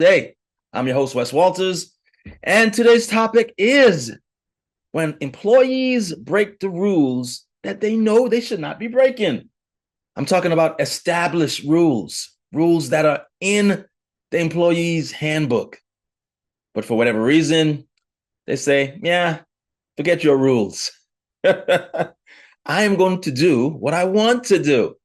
Hey, I'm your host, Wes Walters, and today's topic is when employees break the rules that they know they should not be breaking. I'm talking about established rules, rules that are in the employee's handbook. But for whatever reason, they say, yeah, forget your rules. I am going to do what I want to do.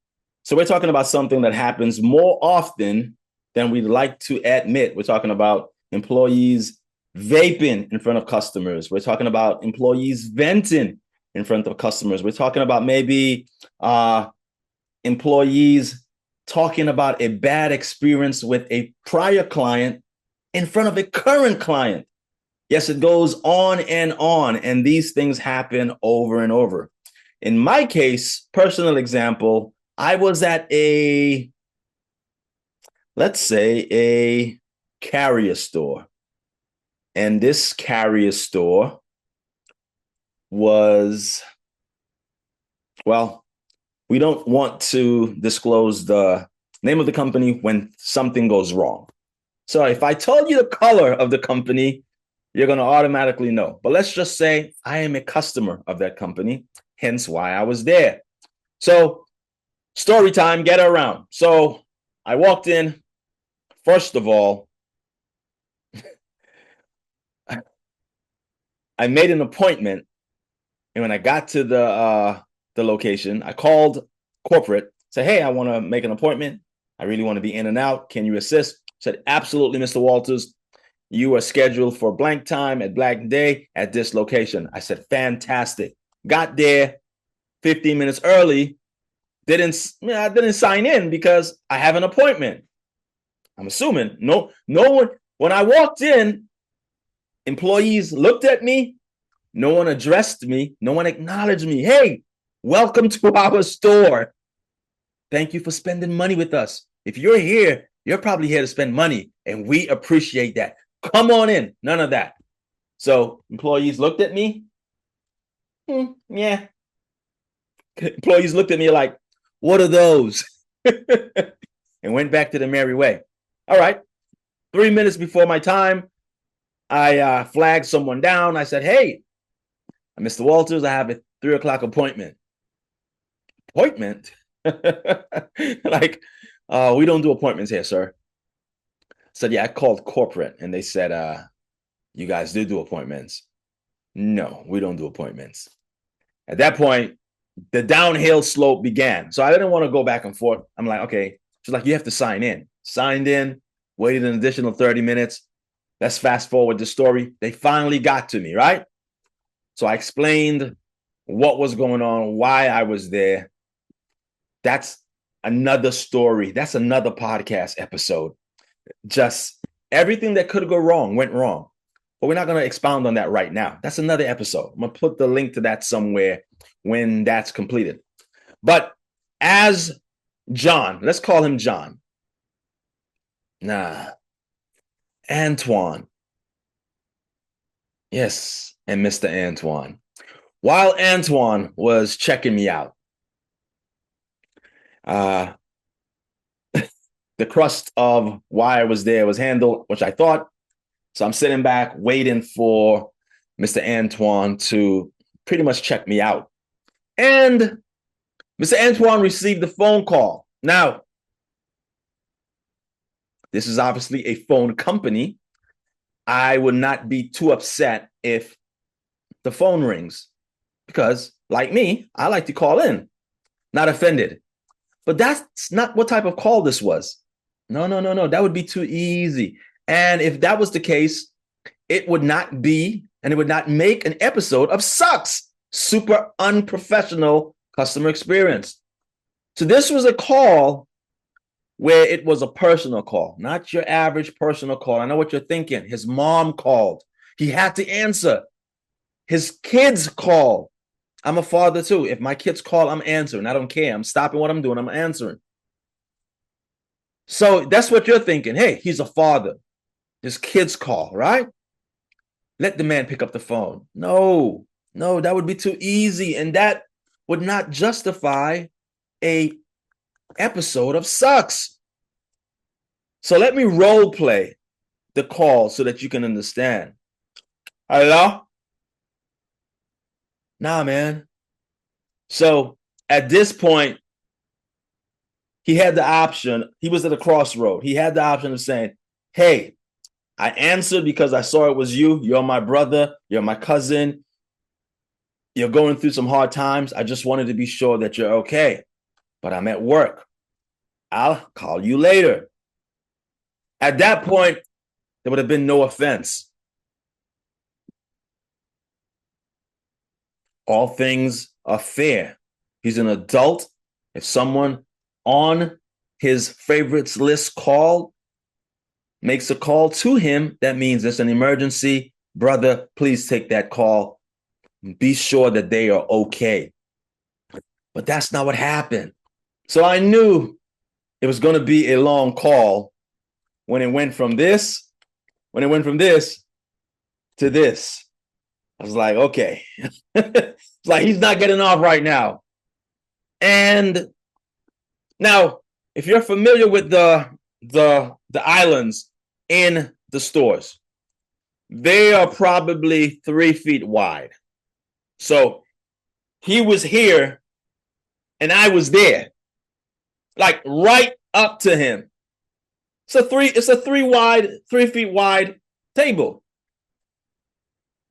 So we're talking about something that happens more often than we'd like to admit. We're talking about employees vaping in front of customers. We're talking about employees venting in front of customers. We're talking about maybe employees talking about a bad experience with a prior client in front of a current client. Yes, it goes on, and these things happen over and over. In my case, personal example, I was at let's say, a carrier store. And this carrier store was, well, we don't want to disclose the name of the company when something goes wrong. So if I told you the color of the company, you're going to automatically know. But let's just say I am a customer of that company, hence why I was there. So story time, get around. So I walked in. First of all, I made an appointment, and when I got to the location, I called corporate, said, "Hey, I want to make an appointment. I really want to be in and out. Can you assist?" Said, "Absolutely, Mr. Walters. You are scheduled for blank time at blank day at this location." I said, "Fantastic." Got there 15 minutes early. I didn't sign in because I have an appointment. I'm assuming no one. When I walked in, employees looked at me. No one addressed me. No one acknowledged me. "Hey, welcome to our store. Thank you for spending money with us. If you're here, you're probably here to spend money, and we appreciate that. Come on in." None of that. So employees looked at me. Yeah. Employees looked at me like, "What are those?" and went back to the merry way. All right. 3 minutes before my time, I flagged someone down. I said, "Hey, Mr. Walters, I have a 3 o'clock appointment." Appointment? Like, we don't do appointments here, sir. Said, "Yeah, I called corporate and they said, you guys do appointments." "No, we don't do appointments." At that point, the downhill slope began. So I didn't want to go back and forth. I'm like, okay. She's like, "You have to sign in." Signed in, waited an additional 30 minutes. Let's fast forward the story. They finally got to me, right? So I explained what was going on, why I was there. That's another story. That's another podcast episode. Just everything that could go wrong went wrong. But we're not going to expound on that right now. That's another episode. I'm going to put the link to that somewhere when that's completed. But as John, let's call him John. Nah, Antoine. Yes, and Mr. Antoine. While Antoine was checking me out, uh, the crust of why I was there was handled, which I thought. So I'm sitting back waiting for Mr. Antoine to pretty much check me out. And Mr. Antoine received the phone call. Now, this is obviously a phone company. I would not be too upset if the phone rings because, like me, I like to call in, not offended. But that's not what type of call this was. No. That would be too easy. And if that was the case, it would not be, and it would not make an episode of Sucks. Super unprofessional customer experience. So this was a call where it was a personal call, not your average personal call. I know what you're thinking. His mom called. He had to answer. His kids called. I'm a father too. If my kids call, I'm answering. I don't care. I'm stopping what I'm doing. I'm answering. So that's what you're thinking. Hey, he's a father. His kids call, right? Let the man pick up the phone. No, that would be too easy. And that would not justify a episode of Sucks. So let me role play the call so that you can understand. Hello? Nah, man. So at this point, he had the option. He was at a crossroad. He had the option of saying, hey, I answered because I saw it was you. You're my brother. You're my cousin. You're going through some hard times. I just wanted to be sure that you're okay. But I'm at work. I'll call you later. At that point, there would have been no offense. All things are fair. He's an adult. If someone on his favorites list makes a call to him, that means it's an emergency. Brother, please take that call. Be sure that they are okay. But that's not what happened. So I knew it was going to be a long call when it went from this to this. I was like, okay. It's like he's not getting off right now. And now, if you're familiar with the islands in the stores, they are probably 3 feet wide. So he was here and I was there, like right up to him. It's a 3 feet wide table.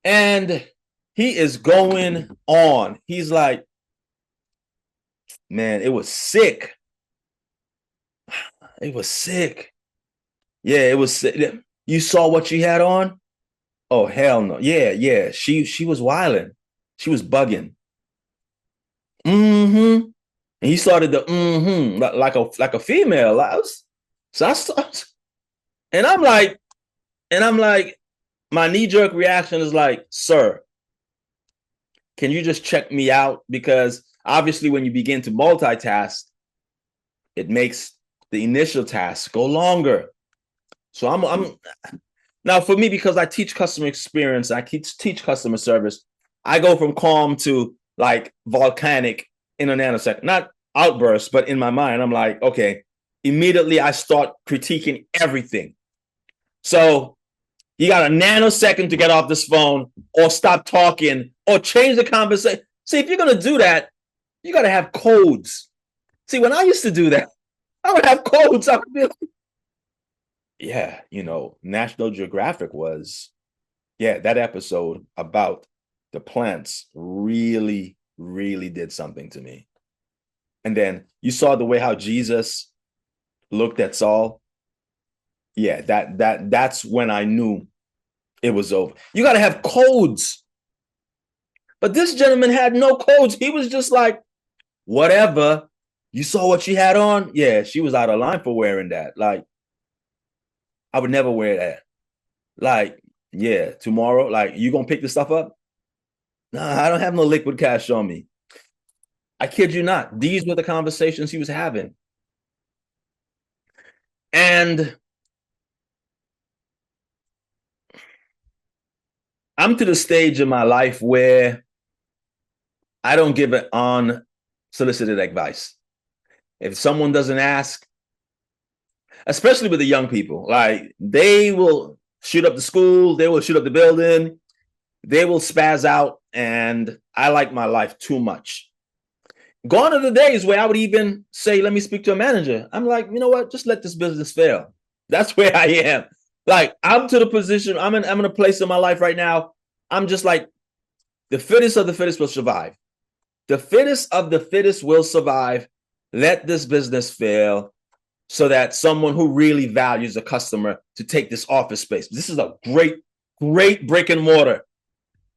And he is going on. He's like, man, it was sick. It was sick. Yeah, it was sick. You saw what she had on? Oh, hell no. Yeah. She was wilding. She was bugging. Mm-hmm. And he started the like a female. And I'm like, my knee-jerk reaction is like, sir, can you just check me out? Because obviously when you begin to multitask, it makes the initial task go longer. So I'm now, for me, because I teach customer experience, I teach customer service, I go from calm to like volcanic in a nanosecond. Not outburst, but in my mind, I'm like, okay, immediately I start critiquing everything. So you got a nanosecond to get off this phone or stop talking or change the conversation. See, if you're going to do that, you got to have codes. See, when I used to do that, I would have codes. I would be like, yeah, National Geographic was, that episode about the plants really, really did something to me. And then you saw the way how Jesus looked at Saul. Yeah, that's when I knew it was over. You got to have codes. But this gentleman had no codes. He was just like, whatever. You saw what she had on? Yeah, she was out of line for wearing that. Like, I would never wear that. Like, yeah, tomorrow, like, you gonna pick this stuff up? Nah, I don't have no liquid cash on me. I kid you not. These were the conversations he was having. And I'm to the stage in my life where I don't give it unsolicited advice. If someone doesn't ask, especially with the young people, like they will shoot up the school, they will shoot up the building, they will spaz out, and I like my life too much. Gone are the days where I would even say, let me speak to a manager. I'm like, you know what? Just let this business fail. That's where I am. Like, I'm to the position, I'm in a place in my life right now. I'm just like, the fittest of the fittest will survive. The fittest of the fittest will survive. Let this business fail so that someone who really values a customer to take this office space. This is a great brick and mortar.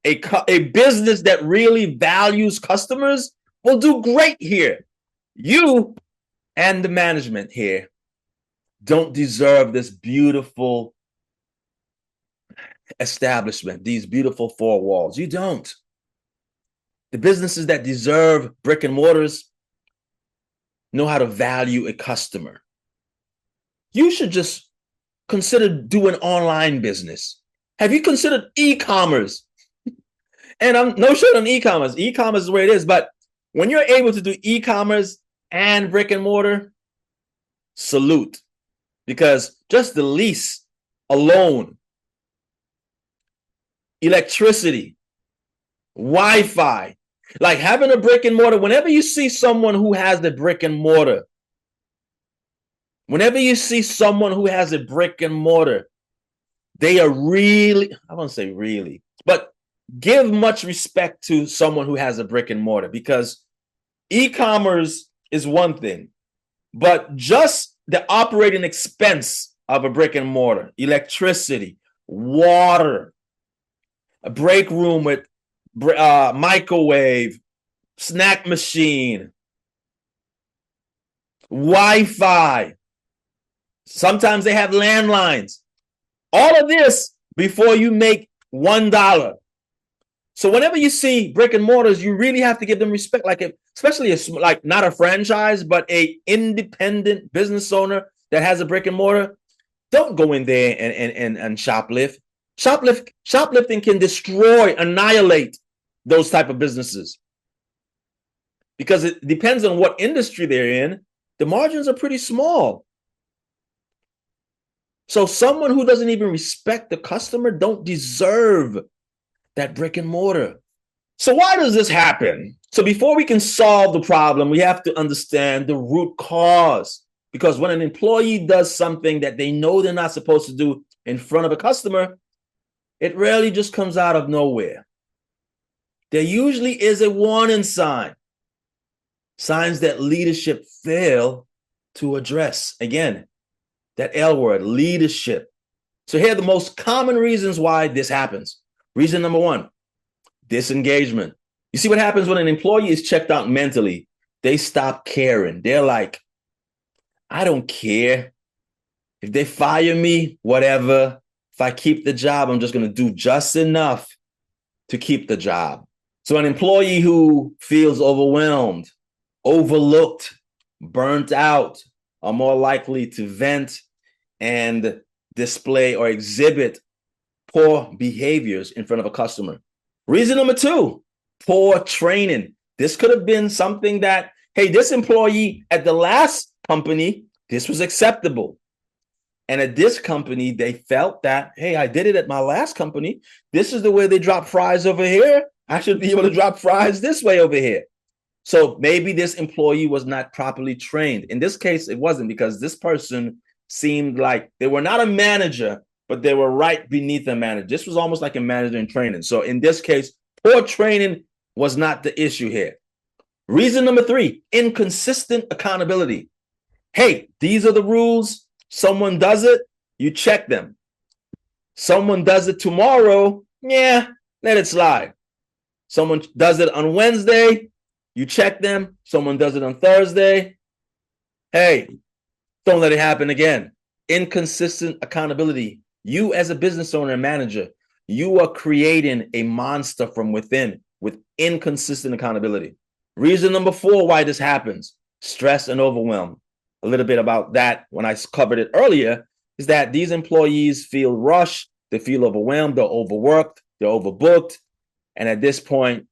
A business that really values customers will do great here. You and the management here don't deserve this beautiful establishment, these beautiful four walls. You don't. The businesses that deserve brick and mortars know how to value a customer. You should just consider doing online business. Have you considered e-commerce? And I'm no shit on e-commerce. E-commerce is where it is. But when you're able to do e-commerce and brick and mortar, salute. Because just the least alone, electricity, Wi-Fi. Like having a brick and mortar, whenever you see someone who has the brick and mortar, whenever you see someone who has a brick and mortar, they are really, I won't say really, but give much respect to someone who has a brick and mortar, because e-commerce is one thing, but just the operating expense of a brick and mortar, electricity, water, a break room with microwave, snack machine, Wi-Fi. Sometimes they have landlines. All of this before you make $1. So whenever you see brick and mortars, you really have to give them respect. Like, especially like not a franchise, but a independent business owner that has a brick and mortar. Don't go in there and shoplift. Shoplifting can destroy, annihilate those type of businesses, because it depends on what industry they're in. The margins are pretty small. So someone who doesn't even respect the customer don't deserve that brick and mortar. So why does this happen? So before we can solve the problem, we have to understand the root cause. Because when an employee does something that they know they're not supposed to do in front of a customer, it rarely just comes out of nowhere. There usually is a warning sign, signs that leadership fail to address. Again, that L word, leadership. So here are the most common reasons why this happens. Reason number one, disengagement. You see what happens when an employee is checked out mentally? They stop caring. They're like, I don't care. If they fire me, whatever. If I keep the job, I'm just going to do just enough to keep the job. So an employee who feels overwhelmed, overlooked, burnt out are more likely to vent and display or exhibit poor behaviors in front of a customer. Reason number two, poor training. This could have been something that, hey, this employee at the last company, this was acceptable. And at this company, they felt that, hey, I did it at my last company. This is the way they drop fries over here. I should be able to drop fries this way over here. So maybe this employee was not properly trained. In this case, it wasn't, because this person seemed like they were not a manager, but they were right beneath a manager. This was almost like a manager in training. So in this case, poor training was not the issue here. Reason number three, inconsistent accountability. Hey, these are the rules. Someone does it, you check them. Someone does it tomorrow, yeah, let it slide. Someone does it on Wednesday, you check them. Someone does it on Thursday, hey, don't let it happen again. Inconsistent accountability. You as a business owner and manager, you are creating a monster from within with inconsistent accountability. Reason number four why this happens, stress and overwhelm. A little bit about that when I covered it earlier, is that these employees feel rushed, they feel overwhelmed, they're overworked, they're overbooked. And at this point,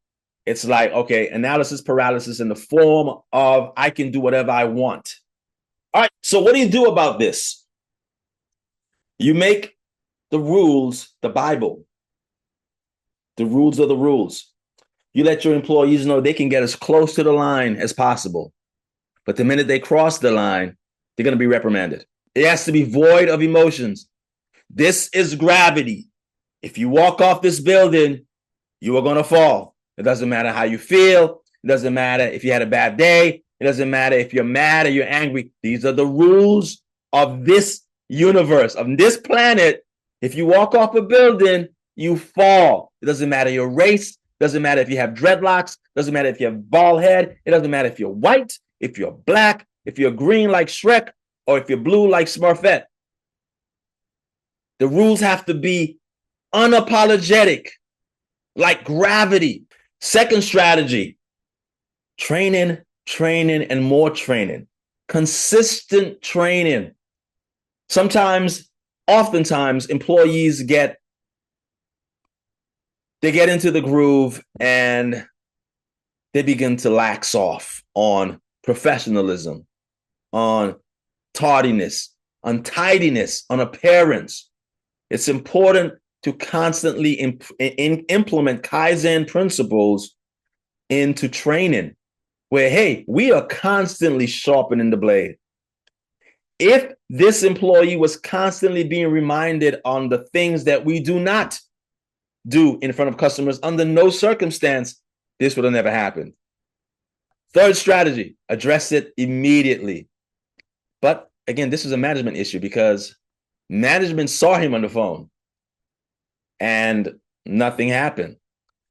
it's like, okay, analysis paralysis in the form of I can do whatever I want. All right, so what do you do about this? You make the rules the Bible. The rules are the rules. You let your employees know they can get as close to the line as possible. But the minute they cross the line, they're going to be reprimanded. It has to be void of emotions. This is gravity. If you walk off this building, you are going to fall. It doesn't matter how you feel. It doesn't matter if you had a bad day. It doesn't matter if you're mad or you're angry. These are the rules of this universe, of this planet. If you walk off a building, you fall. It doesn't matter your race. It doesn't matter if you have dreadlocks. It doesn't matter if you have bald head. It doesn't matter if you're white, if you're black, if you're green like Shrek, or if you're blue like Smurfette. The rules have to be unapologetic, like gravity. Second strategy, training, and more training. Consistent training. Oftentimes, employees get into the groove and they begin to lax off on professionalism, on tardiness, on tidiness, on appearance. It's important to constantly implement Kaizen principles into training where, hey, we are constantly sharpening the blade. If this employee was constantly being reminded on the things that we do not do in front of customers, under no circumstance, this would have never happened. Third strategy, address it immediately. But again, this is a management issue because management saw him on the phone and nothing happened.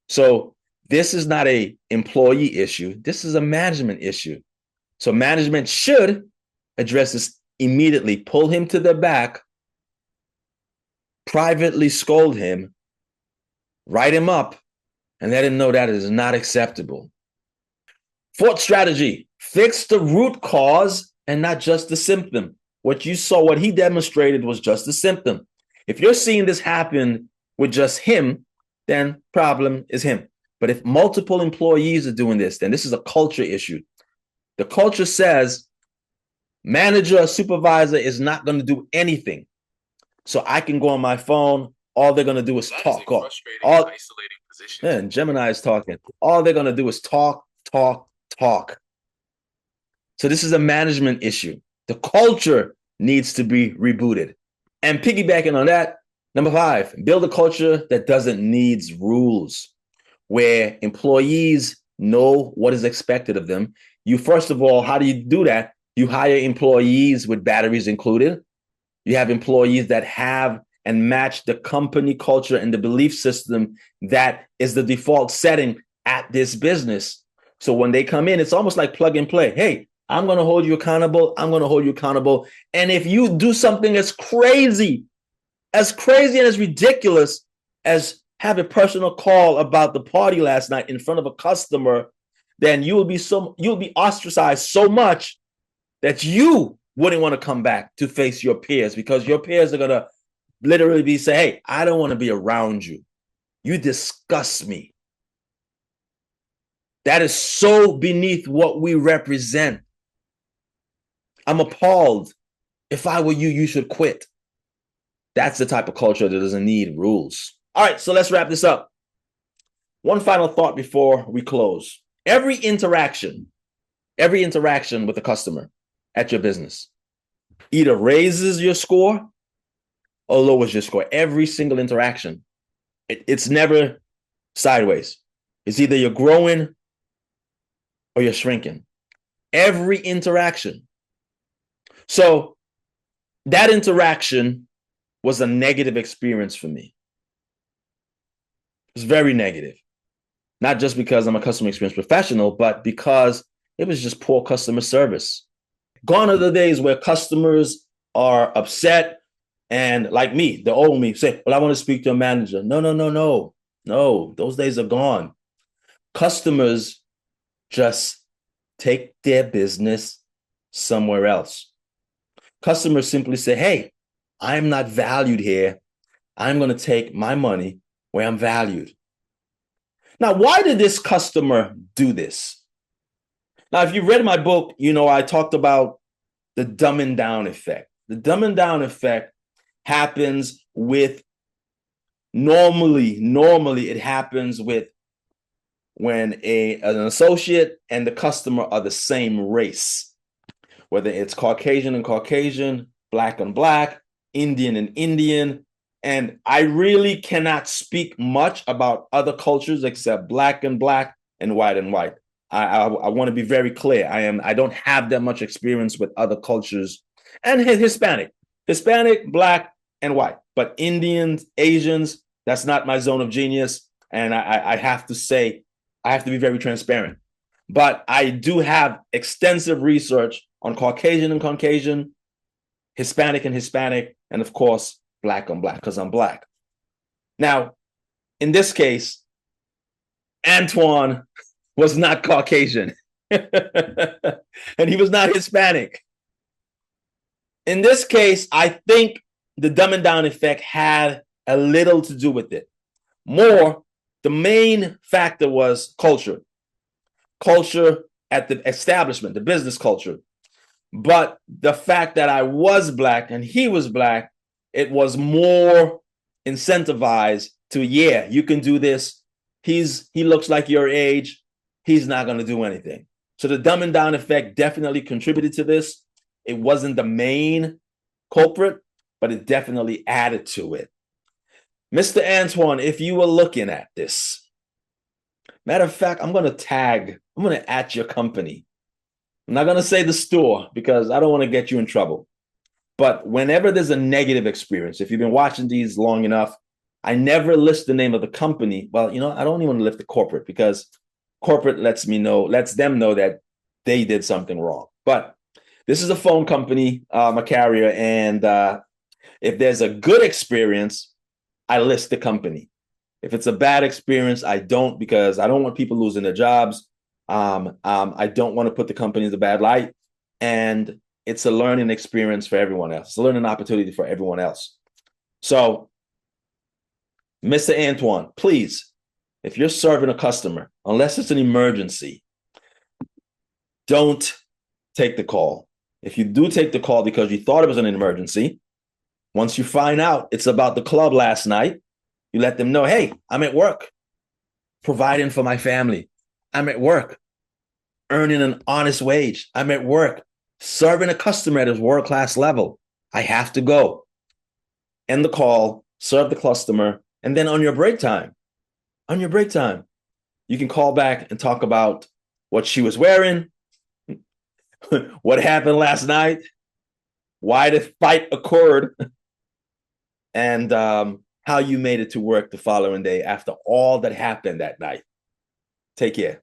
So this is not an employee issue. This is a management issue. So management should address this immediately, pull him to the back, privately scold him, write him up, and let him know that it is not acceptable. Fourth strategy, fix the root cause and not just the symptom. What you saw, what he demonstrated was just the symptom. If you're seeing this happen with just him, then problem is him. But if multiple employees are doing this, then this is a culture issue. The culture says manager or supervisor is not going to do anything. So I can go on my phone. All they're going to do is talk. All, isolating position. Yeah, and Gemini is talking. All they're going to do is talk. So this is a management issue. The culture needs to be rebooted. And piggybacking on that, number 5, build a culture that doesn't need rules, where employees know what is expected of them. You, first of all, how do you do that? You hire employees with batteries included. You have employees that have and match the company culture and the belief system that is the default setting at this business. So when they come in, it's almost like plug and play. Hey, I'm going to hold you accountable. I'm going to hold you accountable. And if you do something as crazy and as ridiculous as have a personal call about the party last night in front of a customer, then you'll be ostracized so much that you wouldn't want to come back to face your peers, because your peers are going to literally be say, hey, I don't want to be around you. You disgust me. That is so beneath what we represent. I'm appalled. If I were you, you should quit. That's the type of culture that doesn't need rules. All right, so let's wrap this up. One final thought before we close. Every interaction with a customer at your business either raises your score or lowers your score. Every single interaction. It's never sideways. It's either you're growing or you're shrinking. Every interaction. So that interaction was a negative experience for me. It was very negative. Not just because I'm a customer experience professional, but because it was just poor customer service. Gone are the days where customers are upset and, like me, the old me, say, well, I want to speak to a manager. No. Those days are gone. Customers just take their business somewhere else. Customers simply say, hey, I'm not valued here. I'm going to take my money where I'm valued. Now, why did this customer do this? Now, if you read my book, you know I talked about the dumbing down effect. The dumbing down effect happens with normally it happens with when an associate and the customer are the same race, whether it's Caucasian and Caucasian, Black and Black, Indian and Indian. And I really cannot speak much about other cultures except Black and Black and White and White. I want to be very clear. I don't have that much experience with other cultures. And Hispanic, Black, and White. But Indians, Asians, that's not my zone of genius. And I have to say, I have to be very transparent. But I do have extensive research on Caucasian and Caucasian, Hispanic and Hispanic, and of course, Black on Black, because I'm Black. Now, in this case, Antoine was not Caucasian, and he was not Hispanic. In this case, I think the dumbing down effect had a little to do with it. More, the main factor was culture. Culture at the establishment, the business culture. But the fact that I was Black and he was Black, it was more incentivized to, yeah, you can do this. He looks like your age. He's not going to do anything. So the dumbing down effect definitely contributed to this. It wasn't the main culprit, but it definitely added to it. Mr. Antoine, if you were looking at this, matter of fact, I'm going to at your company. I'm not going to say the store because I don't want to get you in trouble. But whenever there's a negative experience, if you've been watching these long enough, I never list the name of the company. Well, I don't even list the corporate because corporate lets them know that they did something wrong. But this is a phone company, a carrier, and if there's a good experience, I list the company. If it's a bad experience, I don't, because I don't want people losing their jobs. I don't want to put the company in the bad light, and it's a learning experience for everyone else. It's a learning opportunity for everyone else. So, Mr. Antoine, please, if you're serving a customer, unless it's an emergency, don't take the call. If you do take the call because you thought it was an emergency, once you find out it's about the club last night, you let them know, hey, I'm at work, providing for my family. I'm at work, earning an honest wage. I'm at work, serving a customer at his world-class level. I have to go. End the call, serve the customer, and then on your break time, you can call back and talk about what she was wearing, what happened last night, why the fight occurred, and how you made it to work the following day after all that happened that night. Take care.